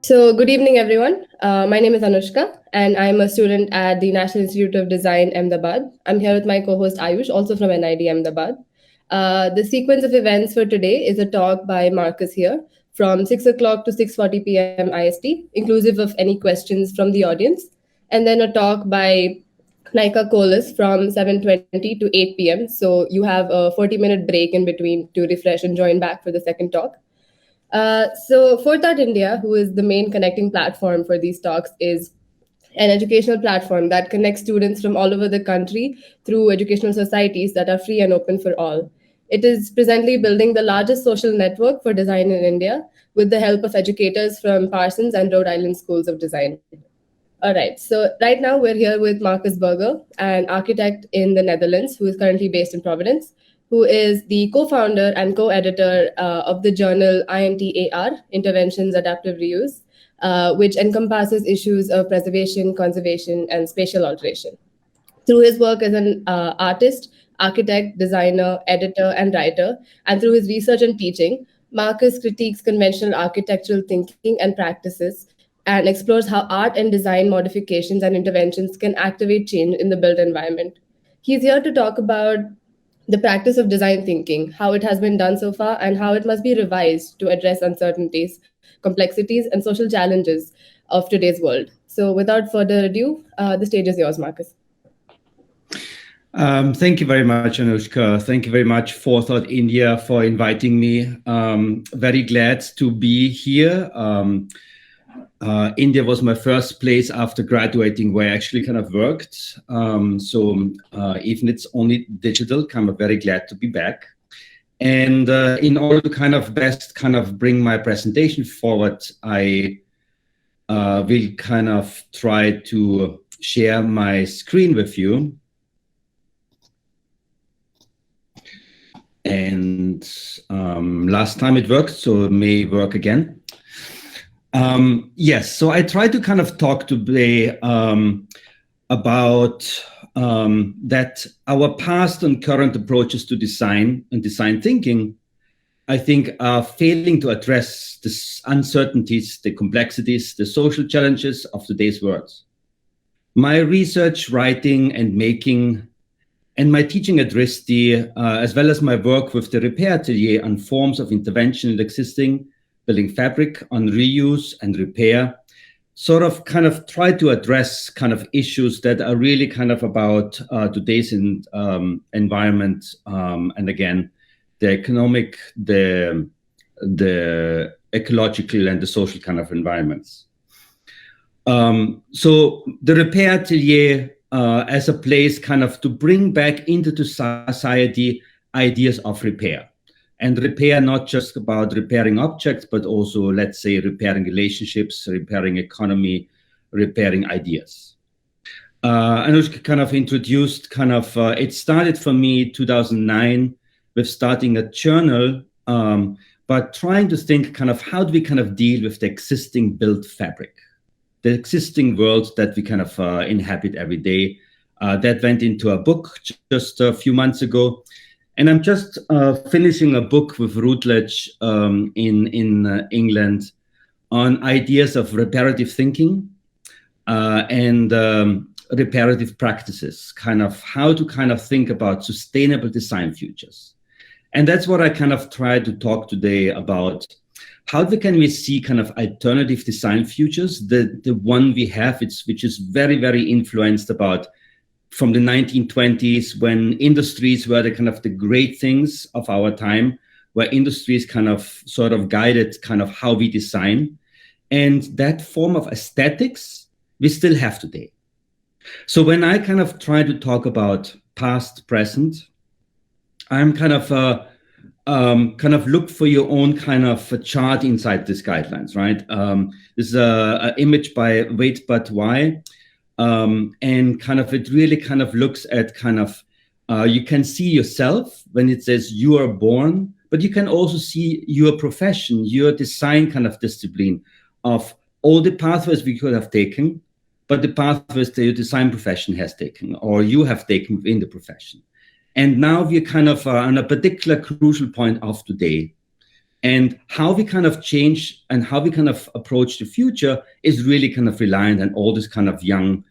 So, good evening, everyone. My name is Anushka, and I'm a student at the National Institute of Design, Ahmedabad. I'm here with my co host Ayush, also from NID Ahmedabad. The sequence of events for today is a talk by Markus here from 6 o'clock to 6:40 p.m. IST, inclusive of any questions from the audience, and then a talk by Naika Colas from 7:20 to 8 p.m. So you have a 40-minute break in between to refresh and join back for the second talk. So Forethought India, who is the main connecting platform for these talks, is an educational platform that connects students from all over the country through educational societies that are free and open for all. It is presently building the largest social network for design in India with the help of educators from Parsons and Rhode Island schools of design. All right, so right now we're here with Markus Berger, an architect in the Netherlands who is currently based in Providence, who is the co-founder and co-editor of the journal INTAR, Interventions Adaptive Reuse, which encompasses issues of preservation, conservation, and spatial alteration. Through his work as an artist, architect, designer, editor, and writer, and through his research and teaching, Marcus critiques conventional architectural thinking and practices and explores how art and design modifications and interventions can activate change in the built environment. He's here to talk about the practice of design thinking, how it has been done so far, and how it must be revised to address uncertainties, complexities, and social challenges of today's world. So, without further ado, the stage is yours, Marcus. Thank you very much, Anushka. Thank you very much, Forethought India, for inviting me. Very glad to be here. India was my first place after graduating where I actually kind of worked. So even it's only digital, I'm very glad to be back. And in order to kind of best kind of bring my presentation forward, I will kind of try to share my screen with you. And last time it worked, so it may work again. Yes, so I try to kind of talk today about that our past and current approaches to design and design thinking, I think, are failing to address the uncertainties, the complexities, the social challenges of today's world. My research, writing, and making, and my teaching at RISD, as well as my work with the Repair Atelier on forms of intervention in existing building fabric on reuse and repair, sort of kind of try to address kind of issues that are really kind of about today's environment, and again, the economic, the ecological, and the social kind of environments. So the Repair Atelier as a place kind of to bring back into the society ideas of repair. And repair, not just about repairing objects, but also, let's say, repairing relationships, repairing economy, repairing ideas. Anushka kind of introduced kind of, it started for me 2009 with starting a journal, but trying to think kind of how do we kind of deal with the existing built fabric, the existing world that we kind of inhabit every day. That went into a book just a few months ago. And I'm just finishing a book with Routledge in England on ideas of reparative thinking and reparative practices, kind of how to kind of think about sustainable design futures. And that's what I kind of try to talk today about. How can we see kind of alternative design futures? The one we have, which is very, very influenced about from the 1920s, when industries were the kind of the great things of our time, where industries kind of sort of guided kind of how we design. And that form of aesthetics we still have today. So when I kind of try to talk about past, present, I'm kind of look for your own kind of a chart inside these guidelines, right? This is an image by Wait But Why. And kind of it really kind of looks at kind of you can see yourself when it says you are born, but you can also see your profession, your design kind of discipline of all the pathways we could have taken, but the pathways that your design profession has taken or you have taken within the profession. And now we're kind of on a particular crucial point of today And how we kind of change and how we kind of approach the future is really kind of reliant on all this kind of young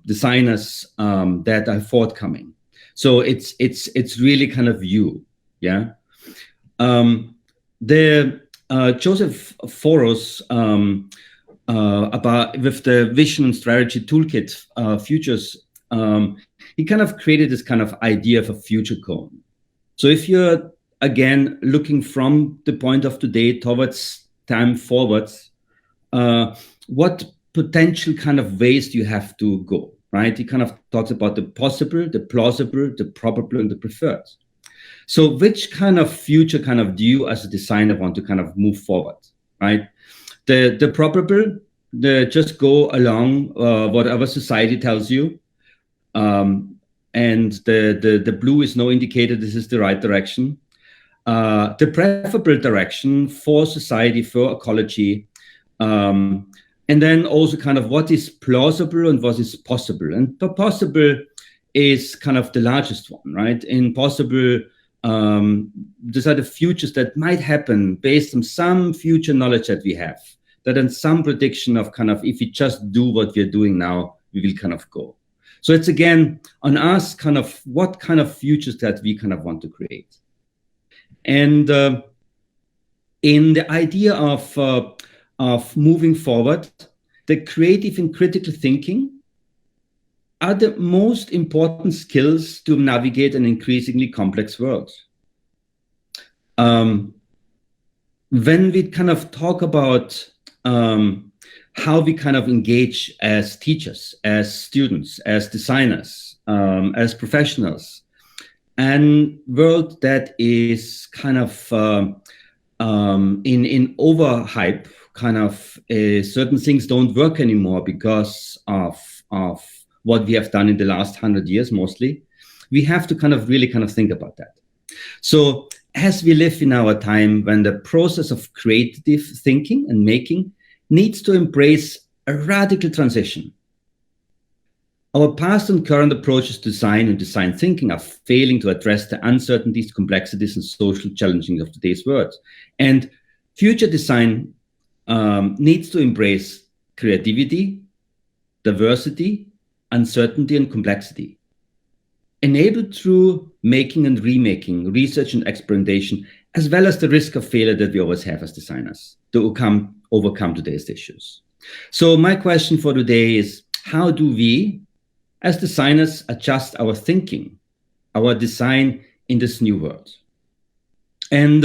designers that are forthcoming. So it's really kind of you, yeah. The Joseph Foros about with the vision and strategy toolkit futures, he kind of created this kind of idea of a future cone. So if you're again looking from the point of today towards time forwards, what potential kind of ways do you have to go, right? He kind of talks about the possible, the plausible, the probable, and the preferred. So which kind of future kind of do you as a designer want to kind of move forward, right? The probable, just go along whatever society tells you. And the blue is no indicator this is the right direction. The preferable direction for society, for ecology, and then also kind of what is plausible and what is possible. And the possible is kind of the largest one, right? In possible, these are the futures that might happen based on some future knowledge that we have, that in some prediction of kind of, if we just do what we're doing now, we will kind of go. So it's again on us kind of what kind of futures that we kind of want to create. And in the idea of moving forward, the creative and critical thinking are the most important skills to navigate an increasingly complex world. When we kind of talk about how we kind of engage as teachers, as students, as designers, as professionals, and world that is kind of in overhype, kind of certain things don't work anymore because of what we have done in the last 100 years mostly. We have to kind of really kind of think about that. So as we live in our time when the process of creative thinking and making needs to embrace a radical transition. Our past and current approaches to design and design thinking are failing to address the uncertainties, complexities, and social challenges of today's world. And future design needs to embrace creativity, diversity, uncertainty, and complexity, enabled through making and remaking, research and experimentation, as well as the risk of failure that we always have as designers to overcome today's issues. So my question for today is, how do we, as designers, adjust our thinking, our design in this new world? And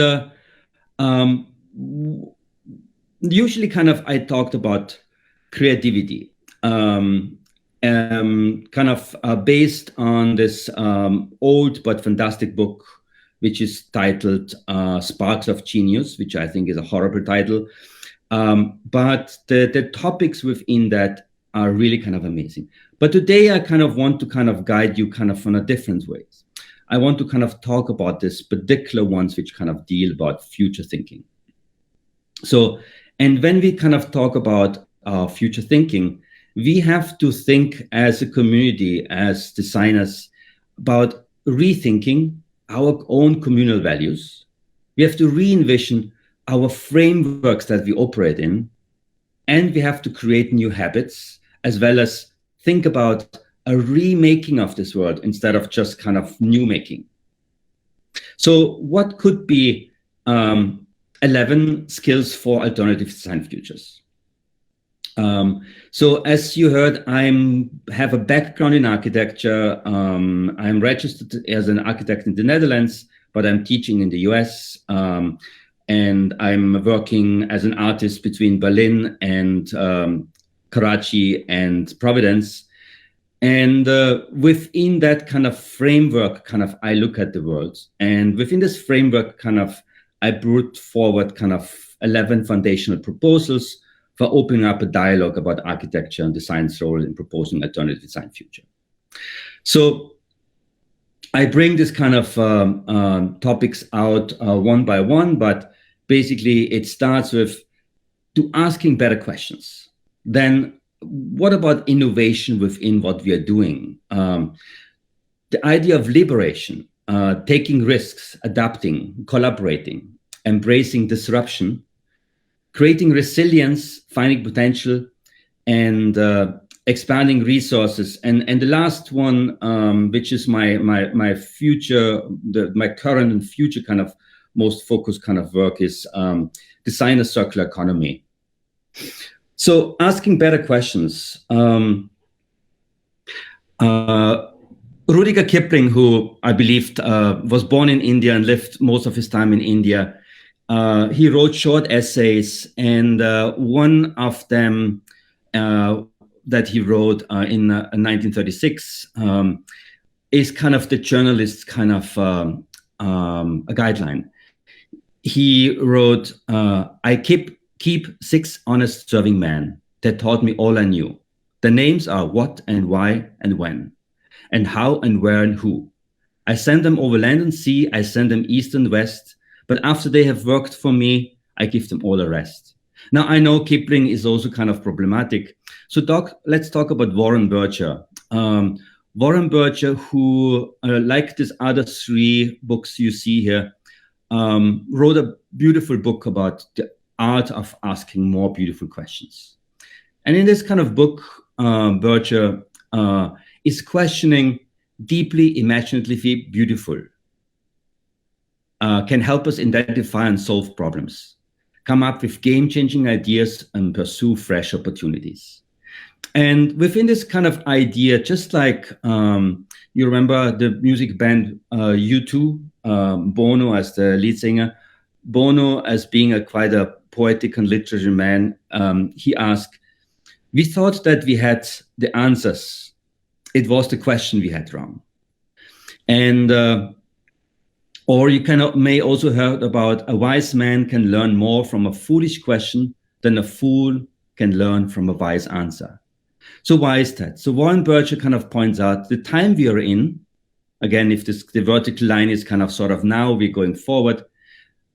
usually kind of I talked about creativity, kind of based on this old but fantastic book, which is titled Sparks of Genius, which I think is a horrible title. But the topics within that are really kind of amazing. But today I kind of want to kind of guide you kind of on a different ways. I want to kind of talk about this particular ones which kind of deal about future thinking. So, and when we kind of talk about future thinking, we have to think as a community, as designers, about rethinking our own communal values. We have to re-envision our frameworks that we operate in, and we have to create new habits, as well as think about a remaking of this world instead of just kind of new making. So what could be 11 skills for alternative design futures? So as you heard, I have a background in architecture. I'm registered as an architect in the Netherlands, but I'm teaching in the US. And I'm working as an artist between Berlin and Karachi and Providence. And within that kind of framework, kind of I look at the world. And within this framework, kind of I brought forward kind of 11 foundational proposals for opening up a dialogue about architecture and design's role in proposing alternative design future. So I bring this kind of topics out one by one, but basically it starts with asking better questions. Then what about innovation within what we are doing? The idea of liberation, taking risks, adapting, collaborating, embracing disruption, creating resilience, finding potential, and expanding resources. And the last one, which is my future, my current and future kind of most focused kind of work, is design a circular economy. So asking better questions. Rudyard Kipling, who I believe was born in India and lived most of his time in India, he wrote short essays, and one of them that he wrote in 1936 is kind of the journalist's kind of a guideline. He wrote, I keep 6 honest serving men that taught me all I knew. The names are what and why and when, and how and where and who. I send them over land and sea, I send them east and west, but after they have worked for me, I give them all the rest. Now, I know Kipling is also kind of problematic. So let's talk about Warren Berger. Warren Berger, who, like these other 3 books you see here, wrote a beautiful book about the art of asking more beautiful questions. And in this kind of book, Berger is questioning deeply, imaginatively beautiful, can help us identify and solve problems, come up with game-changing ideas, and pursue fresh opportunities. And within this kind of idea, just like you remember the music band U2, Bono as the lead singer, Bono as being quite a poetic and literary man, he asked, we thought that we had the answers. It was the question we had wrong. And or you may also heard about a wise man can learn more from a foolish question than a fool can learn from a wise answer. So why is that? So Warren Berger kind of points out the time we are in, again, if the vertical line is kind of sort of now we're going forward,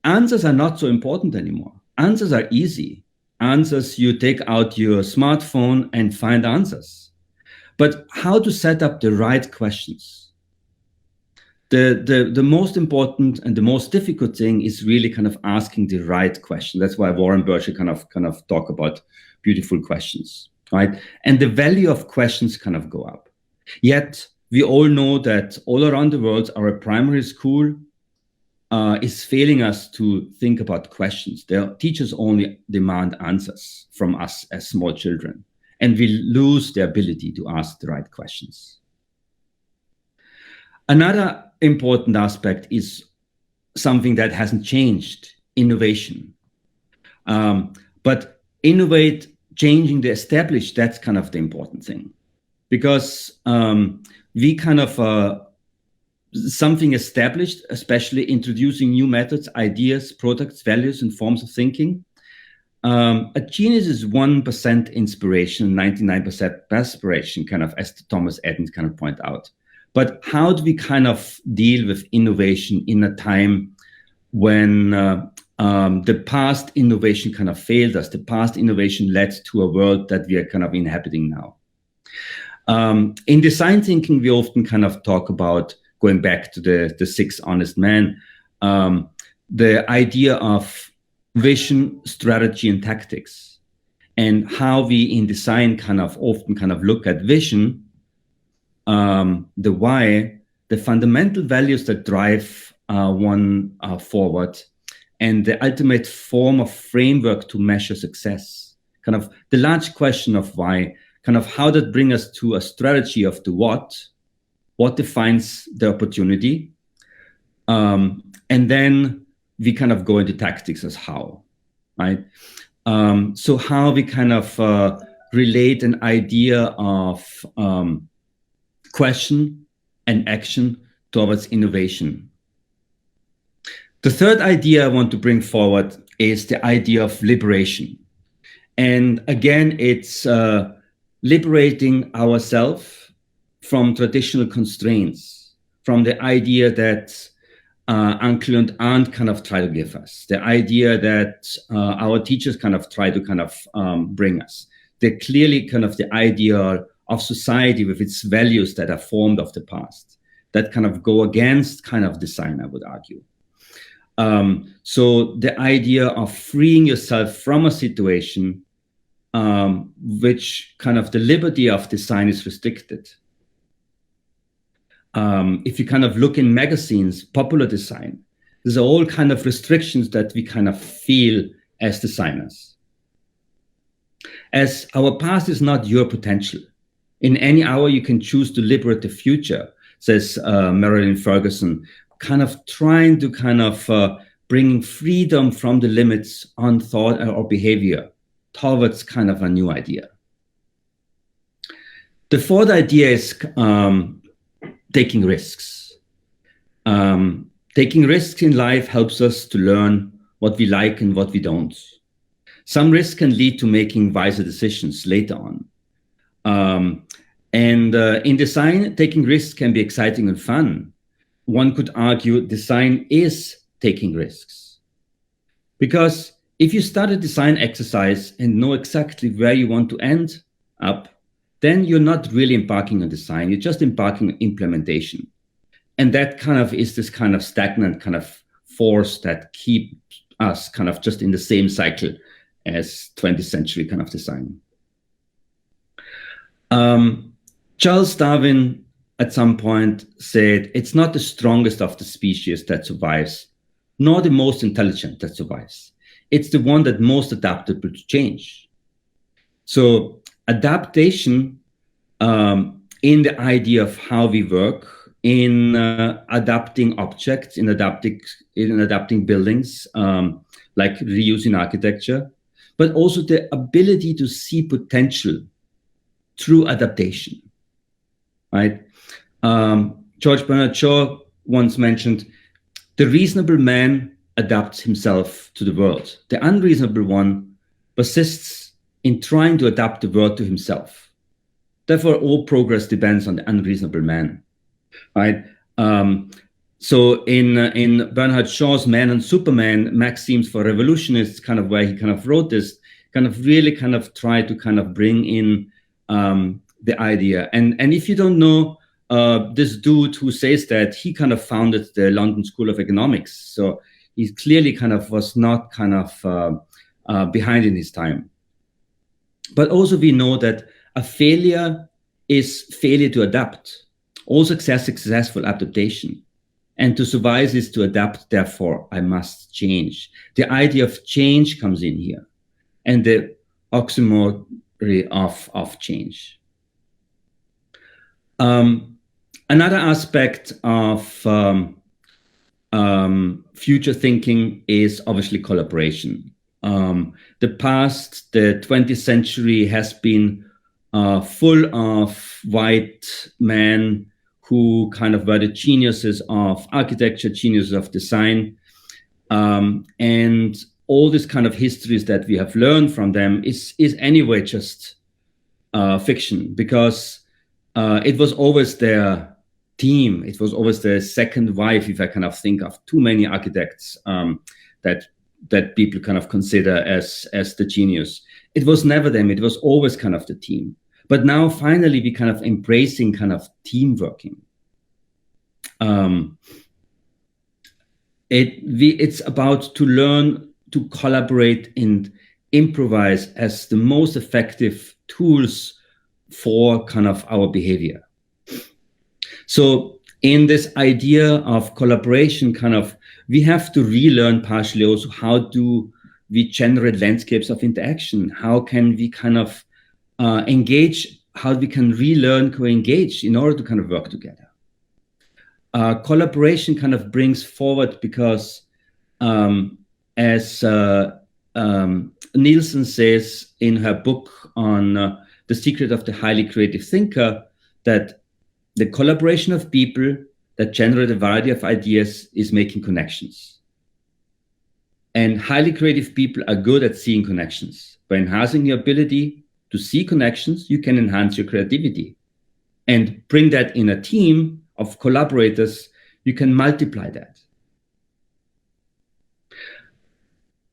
answers are not so important anymore. Answers are easy. Answers, you take out your smartphone and find answers. But how to set up the right questions? The most important and the most difficult thing is really kind of asking the right question. That's why Warren Berger kind of talk about beautiful questions, right? And the value of questions kind of go up. Yet we all know that all around the world, our primary school is failing us to think about questions. Their teachers only demand answers from us as small children, and we lose the ability to ask the right questions. Another important aspect is something that hasn't changed, innovation. But innovate, changing the established, that's kind of the important thing. Because we kind of, something established, especially introducing new methods, ideas, products, values, and forms of thinking. A genius is 1% inspiration, 99% perspiration, kind of as Thomas Edison kind of point out. But how do we kind of deal with innovation in a time when the past innovation kind of failed us? The past innovation led to a world that we are kind of inhabiting now. In design thinking, we often kind of talk about, going back to the 6 honest men, the idea of vision, strategy, and tactics, and how we in design kind of often kind of look at vision, the why, the fundamental values that drive one forward, and the ultimate form of framework to measure success. Kind of the large question of why, kind of how that brings us to a strategy of the what defines the opportunity, and then we kind of go into tactics as how, right? So how we kind of relate an idea of question and action towards innovation. The third idea I want to bring forward is the idea of liberation. And again, it's liberating ourselves from traditional constraints, from the idea that uncle and aunt kind of try to give us, the idea that our teachers kind of try to kind of bring us. They're clearly kind of the idea of society with its values that are formed of the past, that kind of go against kind of design, I would argue. So the idea of freeing yourself from a situation which kind of the liberty of design is restricted. If you kind of look in magazines, popular design, there's all kind of restrictions that we kind of feel as designers. As our past is not your potential. In any hour, you can choose to liberate the future, says Marilyn Ferguson, kind of trying to kind of bring freedom from the limits on thought or behavior towards kind of a new idea. The fourth idea is taking risks. Taking risks in life helps us to learn what we like and what we don't. Some risks can lead to making wiser decisions later on. In design, taking risks can be exciting and fun. One could argue design is taking risks. Because if you start a design exercise and know exactly where you want to end up, then you're not really embarking on design, you're just embarking on implementation. And that kind of is this kind of stagnant kind of force that keeps us kind of just in the same cycle as 20th century kind of design. Charles Darwin at some point said, it's not the strongest of the species that survives, nor the most intelligent that survives. It's the one that most adaptable to change. So adaptation in the idea of how we work, in adapting objects, in adapting buildings, like reusing architecture, but also the ability to see potential through adaptation, right? George Bernard Shaw once mentioned, the reasonable man adapts himself to the world. The unreasonable one persists in trying to adapt the world to himself. Therefore, all progress depends on the unreasonable man, right? So in Bernard Shaw's Man and Superman, maxims for revolutionists, kind of where he kind of wrote this, kind of really kind of try to kind of bring in the idea. And if you don't know this dude who says that, he kind of founded the London School of Economics. So he clearly kind of was not kind of behind in his time. But also we know that a failure is failure to adapt. All success is successful adaptation. And to survive is to adapt, therefore I must change. The idea of change comes in here, and the oxymoron of change. Another aspect of future thinking is obviously collaboration. The past, the 20th century has been full of white men who kind of were the geniuses of architecture, geniuses of design. And all this kind of histories that we have learned from them is anyway just fiction, because it was always their team. It was always their second wife, if I kind of think of too many architects that people kind of consider as the genius. It was never them. It was always kind of the team. But now finally we kind of embracing kind of team working. It's about to learn to collaborate and improvise as the most effective tools for kind of our behavior. So in this idea of collaboration, kind of, we have to relearn partially also how do we generate landscapes of interaction? How can we kind of engage, how we can relearn co-engage in order to kind of work together. Collaboration kind of brings forward, because as Nielsen says in her book on The Secret of the Highly Creative Thinker, that the collaboration of people that generate a variety of ideas is making connections. And highly creative people are good at seeing connections. By enhancing your ability to see connections, you can enhance your creativity. And bring that in a team of collaborators, you can multiply that.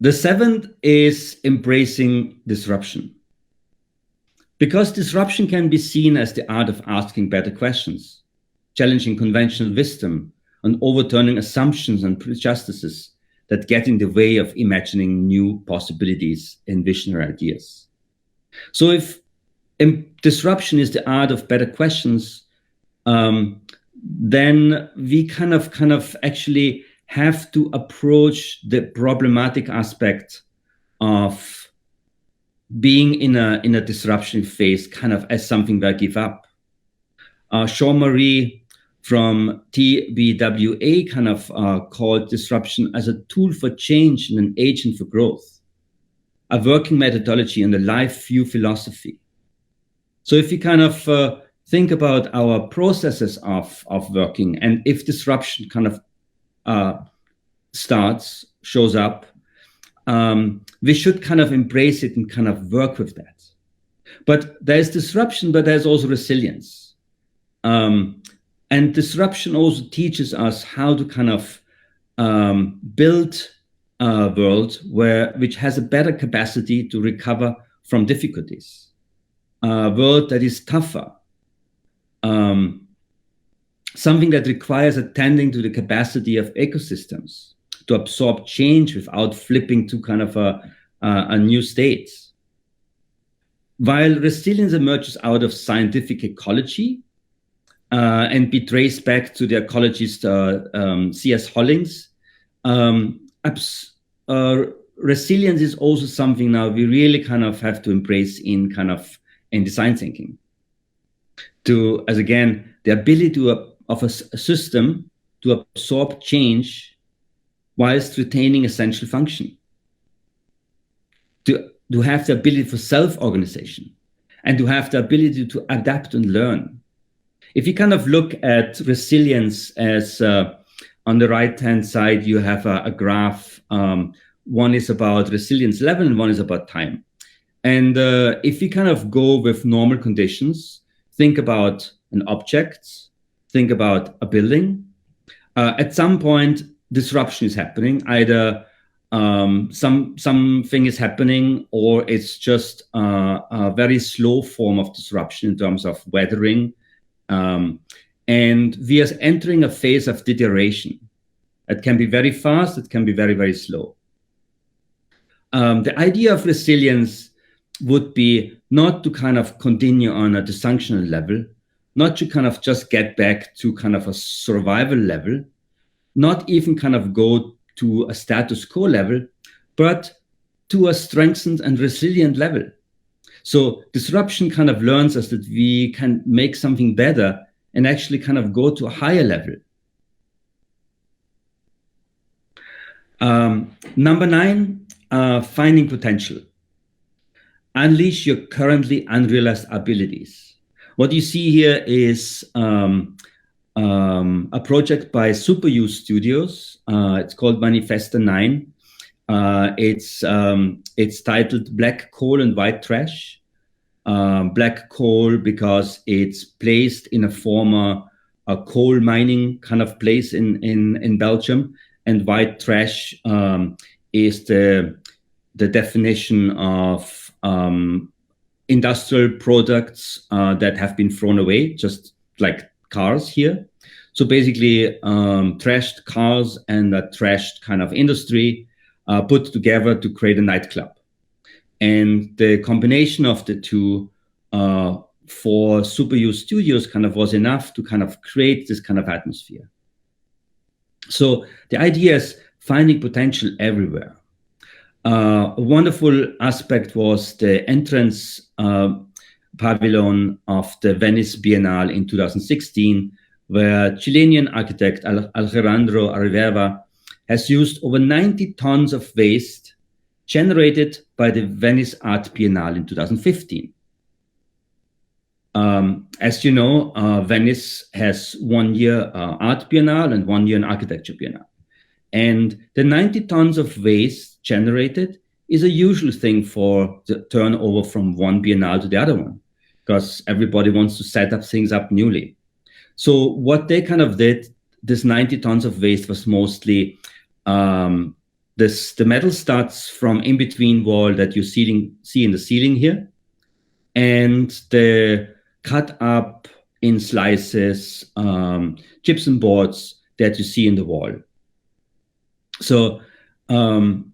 The seventh is embracing disruption. Because disruption can be seen as the art of asking better questions, challenging conventional wisdom, and overturning assumptions and prejudices that get in the way of imagining new possibilities and visionary ideas. So if disruption is the art of better questions, then we kind of actually have to approach the problematic aspect of being in a disruption phase kind of as something that I give up. Jean-Marie from TBWA kind of called disruption as a tool for change and an agent for growth, a working methodology and a life view philosophy. So if you kind of think about our processes of working, and if disruption kind of shows up, we should kind of embrace it and kind of work with that. But there's disruption, but there's also resilience. And disruption also teaches us how to kind of build a world which has a better capacity to recover from difficulties, a world that is tougher, something that requires attending to the capacity of ecosystems to absorb change without flipping to kind of a new state. While resilience emerges out of scientific ecology and be traced back to the ecologist C.S. Hollings, resilience is also something now we really kind of have to embrace in design thinking. As again, the ability of a system to absorb change whilst retaining essential function, to have the ability for self-organization, and to have the ability to adapt and learn. If you kind of look at resilience as on the right-hand side, you have a graph. One is about resilience level and one is about time. And if you kind of go with normal conditions, think about an object, think about a building. At some point, disruption is happening. Either something is happening, or it's just a very slow form of disruption in terms of weathering. And we are entering a phase of deterioration. It can be very fast, it can be very, very slow. The idea of resilience would be not to kind of continue on a dysfunctional level, not to kind of just get back to kind of a survival level, not even kind of go to a status quo level, but to a strengthened and resilient level. So disruption kind of learns us that we can make something better and actually kind of go to a higher level. Number 9, finding potential. Unleash your currently unrealized abilities. What you see here is a project by Superuse Studios. It's called Manifesta 9. It's titled Black Coal and White Trash. Black coal because it's placed in a former coal mining kind of place in Belgium, and white trash is the definition of industrial products that have been thrown away, just like cars here. So basically trashed cars and a trashed kind of industry put together to create a nightclub. And the combination of the two for Superuse Studios kind of was enough to kind of create this kind of atmosphere. So the idea is finding potential everywhere. A wonderful aspect was the entrance pavilion of the Venice Biennale in 2016, where Chilean architect Alejandro Arribera has used over 90 tons of waste generated by the Venice Art Biennale in 2015. As you know, Venice has 1 year Art Biennale and 1 year an Architecture Biennale. And the 90 tons of waste generated is a usual thing for the turnover from one Biennale to the other one, because everybody wants to set up things up newly. So what they kind of did, this 90 tons of waste was mostly the metal studs from in between wall that you see in the ceiling here, and the cut up in slices gypsum boards that you see in the wall. So when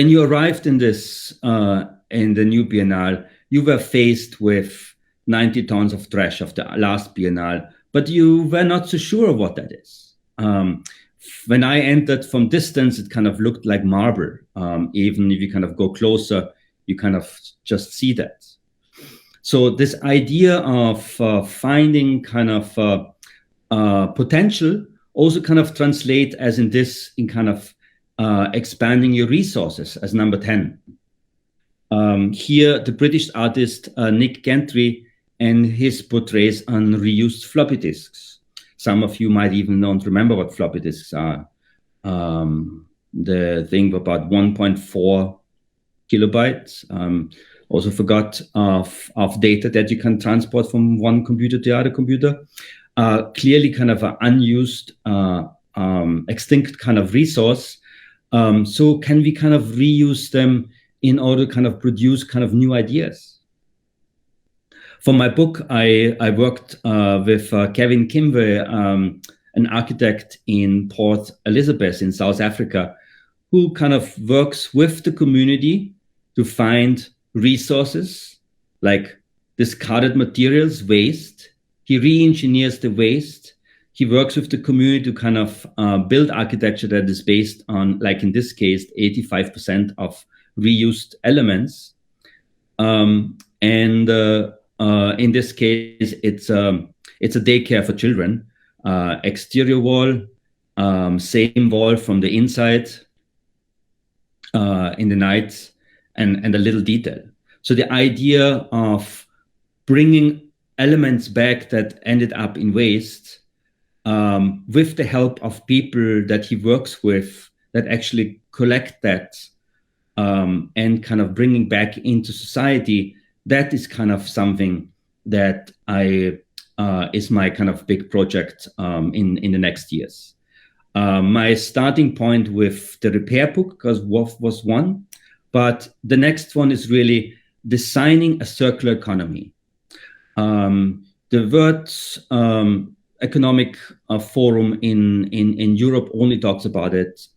you arrived in this in the new Biennale, you were faced with 90 tons of trash of the last Biennale, but you were not so sure of what that is. When I entered from distance, it kind of looked like marble. Even if you kind of go closer, you kind of just see that. So this idea of finding kind of potential also kind of translate as in this in kind of expanding your resources as number 10. Here, the British artist Nick Gentry and his portraits on reused floppy disks. Some of you might even not remember what floppy disks are. The thing about 1.4 kilobytes. Also forgot of data that you can transport from one computer to the other computer. Clearly kind of an unused, extinct kind of resource. So can we kind of reuse them in order to kind of produce kind of new ideas? For my book, I worked with Kevin Kimwe, an architect in Port Elizabeth in South Africa, who kind of works with the community to find resources like discarded materials, waste. He re-engineers the waste. He works with the community to kind of build architecture that is based on, like in this case, 85% of reused elements. And in this case, it's a daycare for children. Exterior wall, same wall from the inside in the night, and a little detail. So the idea of bringing elements back that ended up in waste with the help of people that he works with that actually collect that and kind of bringing back into society, that is kind of something that is my kind of big project in the next years. My starting point with the repair book was one, but the next one is really designing a circular economy. The World Economic Forum in Europe only talks about it.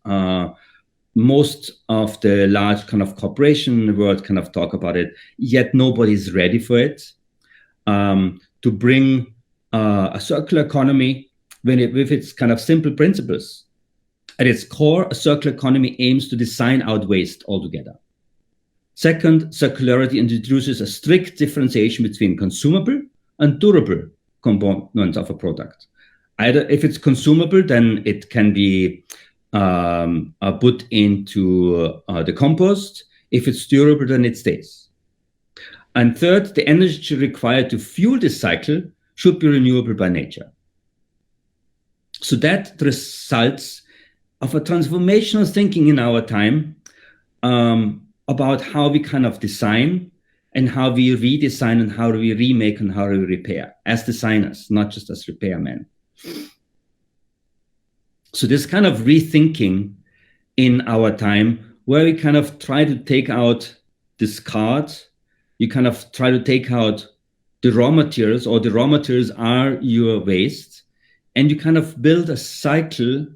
Most of the large kind of corporations in the world kind of talk about it, yet nobody's ready for it. To bring a circular economy with its kind of simple principles. At its core, a circular economy aims to design out waste altogether. Second, circularity introduces a strict differentiation between consumable and durable components of a product. Either if it's consumable, then it can be put into the compost. If it's durable, then it stays. And third, the energy required to fuel this cycle should be renewable by nature. So that results of a transformational thinking in our time about how we kind of design and how we redesign and how we remake and how we repair as designers, not just as repairmen. So this kind of rethinking in our time where we kind of try to take out discard, you kind of try to take out the raw materials, or the raw materials are your waste, and you kind of build a cycle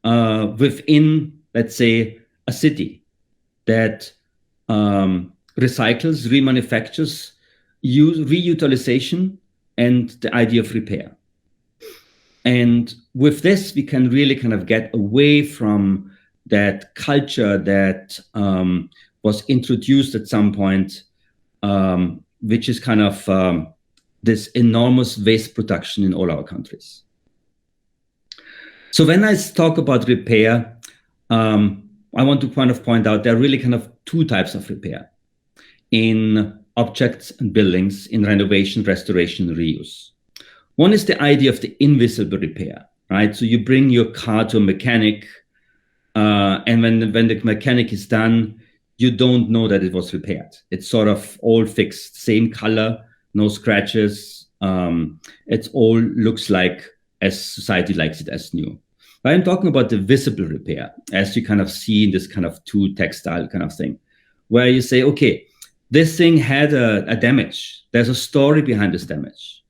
within, let's say, a city that recycles, remanufactures, reutilization, and the idea of repair. And with this, we can really kind of get away from that culture that was introduced at some point, which is kind of this enormous waste production in all our countries. So when I talk about repair, I want to kind of point out there are really kind of two types of repair in objects and buildings, in renovation, restoration, and reuse. One is the idea of the invisible repair, right? So you bring your car to a mechanic, and when the mechanic is done, you don't know that it was repaired. It's sort of all fixed, same color, no scratches. It all looks like as society likes it as new. But I'm talking about the visible repair, as you kind of see in this kind of two textile kind of thing, where you say, okay, this thing had a damage. There's a story behind this damage.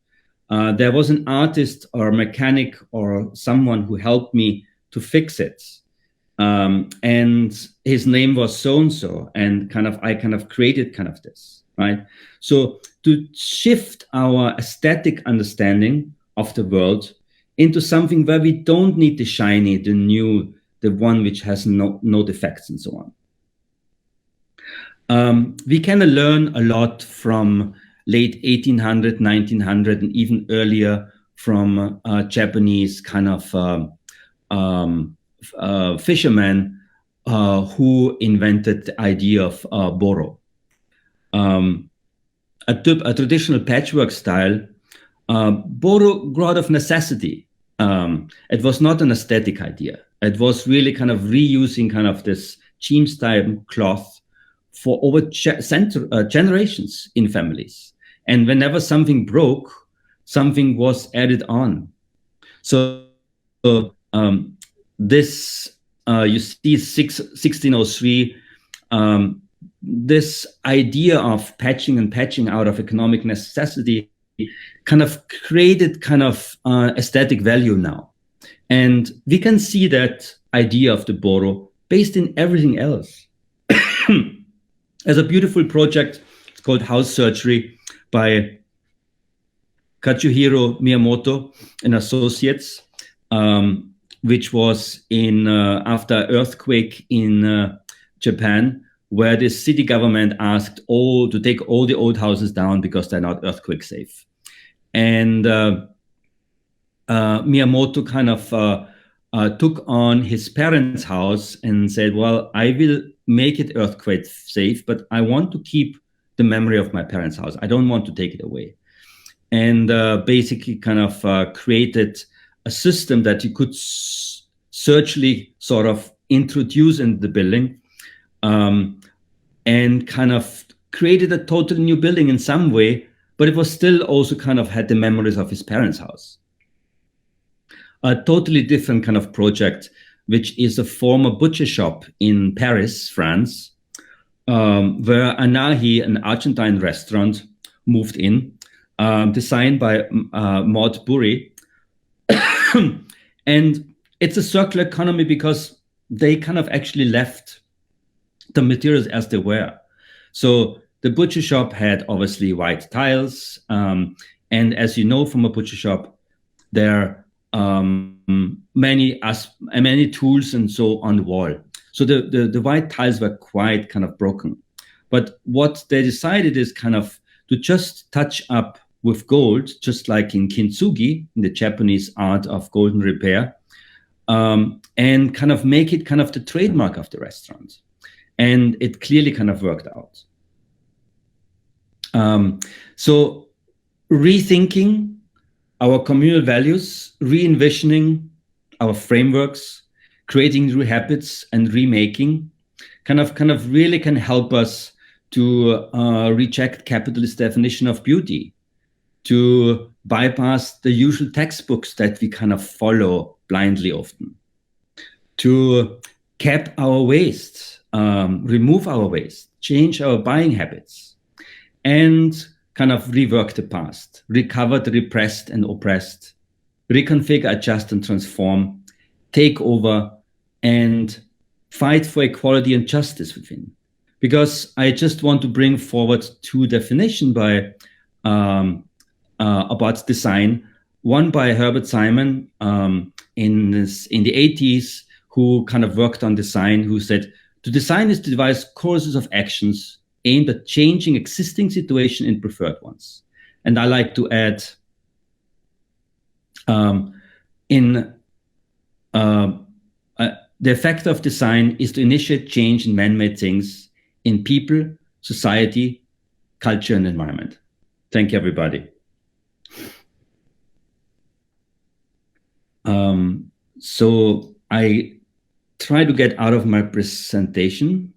There was an artist or a mechanic or someone who helped me to fix it. and his name was so and so, and I created this, right? So to shift our aesthetic understanding of the world into something where we don't need the shiny, the new, the one which has no defects and so on. We can learn a lot from late 1800, 1900, and even earlier from Japanese fishermen who invented the idea of boro. A traditional patchwork style, boro grew out of necessity. It was not an aesthetic idea. It was really reusing this jean-style cloth for over generations in families. And whenever something broke, something was added on. So this, you see 1603, this idea of patching out of economic necessity created aesthetic value now. And we can see that idea of the boro based in everything else. As a beautiful project, it's called House Surgery by Katsuhiro Miyamoto and Associates, which was in after earthquake in Japan, where the city government asked to take all the old houses down because they're not earthquake safe. And Miyamoto took on his parents' house and said, well, I will make it earthquake safe, but I want to keep the memory of my parents' house. I don't want to take it away. And basically created a system that you could surgically introduce in the building, and created a totally new building in some way, but it was still also had the memories of his parents' house. A totally different project, which is a former butcher shop in Paris, France, where Anahi, an Argentine restaurant, moved in, designed by Maud Bury. And it's a circular economy because they actually left the materials as they were. So the butcher shop had obviously white tiles. And as you know from a butcher shop, there are many tools and so on the wall. So the white tiles were quite broken. But what they decided is to just touch up with gold, just like in kintsugi, in the Japanese art of golden repair, and make it the trademark of the restaurant. And it clearly worked out. So rethinking our communal values, re-envisioning our frameworks, creating new habits and remaking really can help us to reject capitalist definition of beauty, to bypass the usual textbooks that we follow blindly often, to cap our waste, remove our waste, change our buying habits, and rework the past, recover the repressed and oppressed, reconfigure, adjust, and transform, take over, and fight for equality and justice within. Because I just want to bring forward two definitions by about design. One by Herbert Simon in the 80s, who worked on design, who said, to design is to devise courses of actions aimed at changing existing situation in preferred ones. And I like to add, the effect of design is to initiate change in man-made things in people, society, culture, and environment. Thank you, everybody. So I try to get out of my presentation.